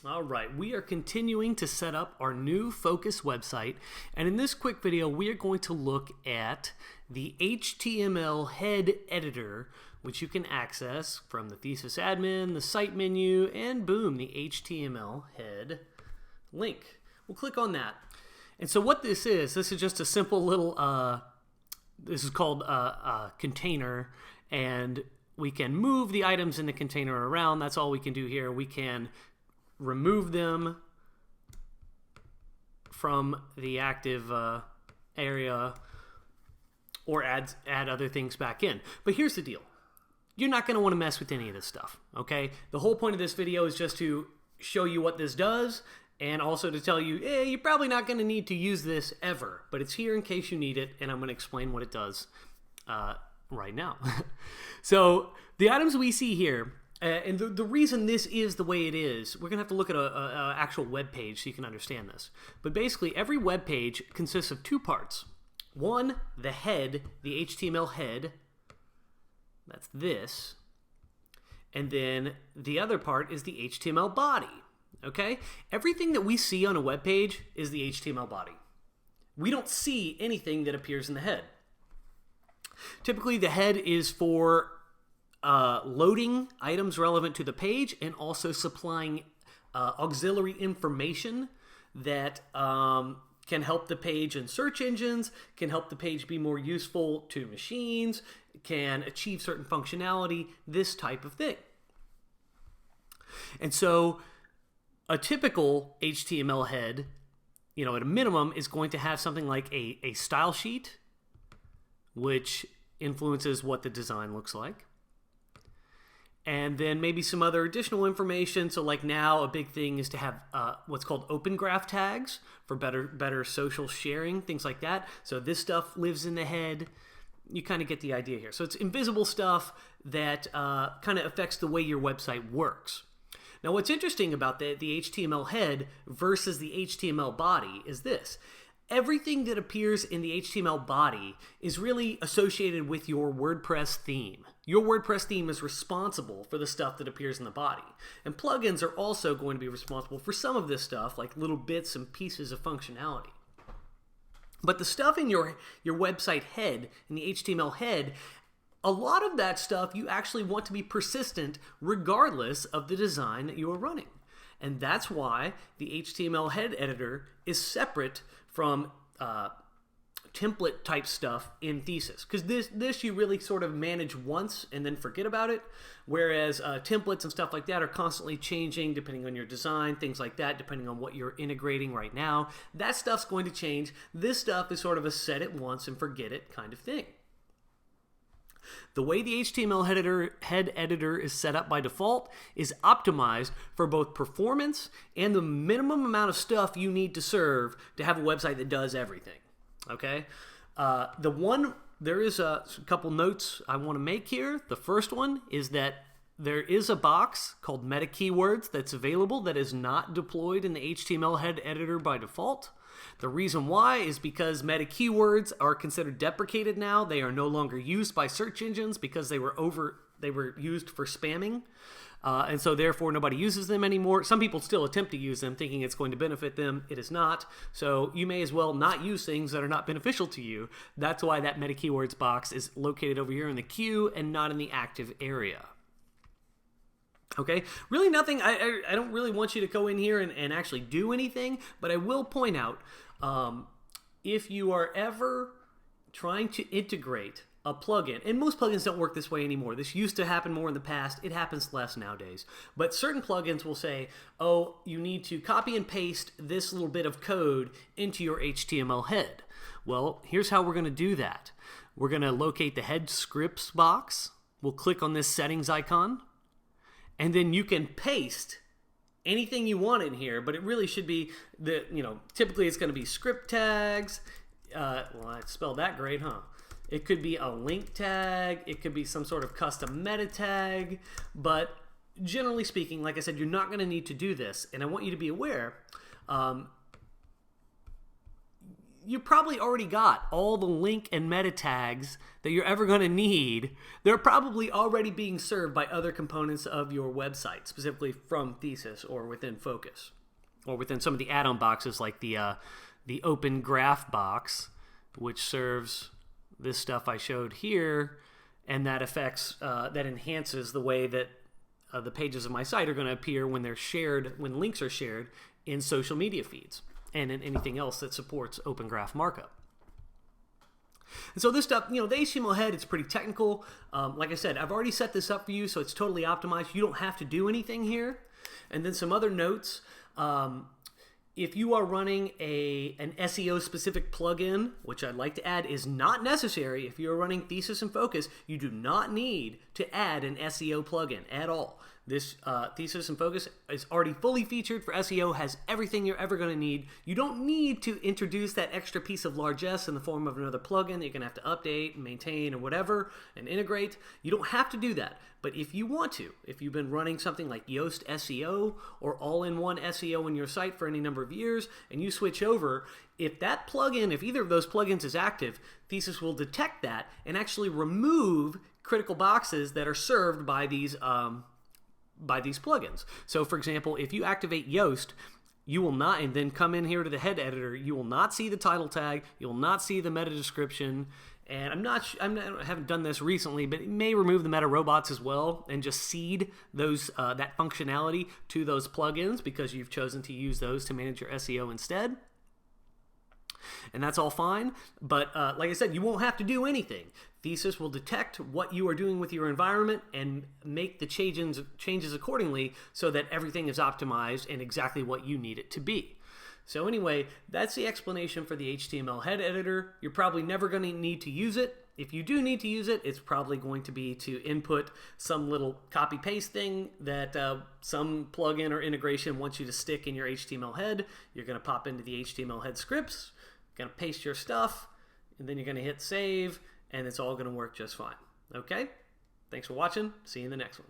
All right, we are continuing to set up our new focus website, and in this quick video we are going to look at the HTML head editor, which you can access from the thesis admin, the site menu, and boom, the HTML head link. We'll click on that. And so what this is just a simple little, this is called a container, and we can move the items in the container around. That's all we can do here. We can remove them from the active area or add other things back in. But here's the deal. You're not going to want to mess with any of this stuff, okay? The whole point of this video is just to show you what this does and also to tell you, you're probably not going to need to use this ever, but it's here in case you need it, and I'm going to explain what it does right now. So the items we see here, and the reason this is the way it is, we're going to have to look at an actual web page so you can understand this. But basically, every web page consists of two parts. One, the head, the HTML head. That's this. And then the other part is the HTML body. Okay? Everything that we see on a web page is the HTML body. We don't see anything that appears in the head. Typically, the head is for loading items relevant to the page and also supplying auxiliary information that can help the page in search engines, can help the page be more useful to machines, can achieve certain functionality, this type of thing. And so a typical HTML head, at a minimum, is going to have something like a style sheet, which influences what the design looks like. And then maybe some other additional information. So like now a big thing is to have what's called open graph tags for better social sharing, things like that. So this stuff lives in the head. You kind of get the idea here. So it's invisible stuff that kind of affects the way your website works. Now what's interesting about the HTML head versus the HTML body is this. Everything that appears in the HTML body is really associated with your WordPress theme. Your WordPress theme is responsible for the stuff that appears in the body. And plugins are also going to be responsible for some of this stuff, like little bits and pieces of functionality. But the stuff in your website head, in the HTML head, a lot of that stuff you actually want to be persistent regardless of the design that you are running. And that's why the HTML head editor is separate from template type stuff in Thesis. Because this you really sort of manage once and then forget about it, whereas templates and stuff like that are constantly changing depending on your design, things like that, depending on what you're integrating right now. That stuff's going to change. This stuff is sort of a set it once and forget it kind of thing. The way the HTML head editor is set up by default is optimized for both performance and the minimum amount of stuff you need to serve to have a website that does everything. Okay? There is a couple notes I want to make here. The first one is that there is a box called meta keywords that's available that is not deployed in the HTML head editor by default. The reason why is because meta keywords are considered deprecated now. They are no longer used by search engines because they were used for spamming. And so therefore nobody uses them anymore. Some people still attempt to use them thinking it's going to benefit them. It is not. So you may as well not use things that are not beneficial to you. That's why that meta keywords box is located over here in the queue and not in the active area. Okay, really nothing, I don't really want you to go in here and actually do anything, but I will point out, if you are ever trying to integrate a plugin, and most plugins don't work this way anymore. This used to happen more in the past. It happens less nowadays. But certain plugins will say, oh, you need to copy and paste this little bit of code into your HTML head. Well, here's how we're going to do that. We're going to locate the head scripts box. We'll click on this settings icon. And then you can paste anything you want in here, but it really should be typically it's going to be script tags. Well, I spelled that great, huh? It could be a link tag. It could be some sort of custom meta tag. But generally speaking, like I said, you're not going to need to do this. And I want you to be aware, you probably already got all the link and meta tags that you're ever going to need. They're probably already being served by other components of your website, specifically from Thesis or within Focus, or within some of the add-on boxes like the Open Graph box, which serves this stuff I showed here, and that that enhances the way that the pages of my site are going to appear when they're shared, when links are shared in social media feeds and in anything else that supports Open Graph markup. And so this stuff, the HTML head, it's pretty technical. Like I said, I've already set this up for you, so it's totally optimized. You don't have to do anything here. And then some other notes. If you are running an SEO-specific plugin, which I'd like to add is not necessary. If you're running Thesis and Focus, you do not need to add an SEO plugin at all. This Thesis and Focus is already fully featured for SEO, has everything you're ever going to need. You don't need to introduce that extra piece of largesse in the form of another plugin that you're going to have to update and maintain or whatever and integrate. You don't have to do that. But if you want to, if you've been running something like Yoast SEO or all-in-one SEO in your site for any number of years and you switch over, if that plugin, if either of those plugins is active, Thesis will detect that and actually remove critical boxes that are served by these plugins. So for example, if you activate Yoast, you will not, and then come in here to the head editor, you will not see the title tag, you will not see the meta description, and I haven't done this recently, but it may remove the meta robots as well and just seed those that functionality to those plugins because you've chosen to use those to manage your SEO instead. And that's all fine, but like I said, you won't have to do anything. Thesis will detect what you are doing with your environment and make the changes accordingly so that everything is optimized and exactly what you need it to be. So anyway, that's the explanation for the HTML head editor. You're probably never going to need to use it. If you do need to use it, it's probably going to be to input some little copy-paste thing that some plugin or integration wants you to stick in your HTML head. You're going to pop into the HTML head scripts, going to paste your stuff, and then you're going to hit save, and it's all going to work just fine. Okay? Thanks for watching. See you in the next one.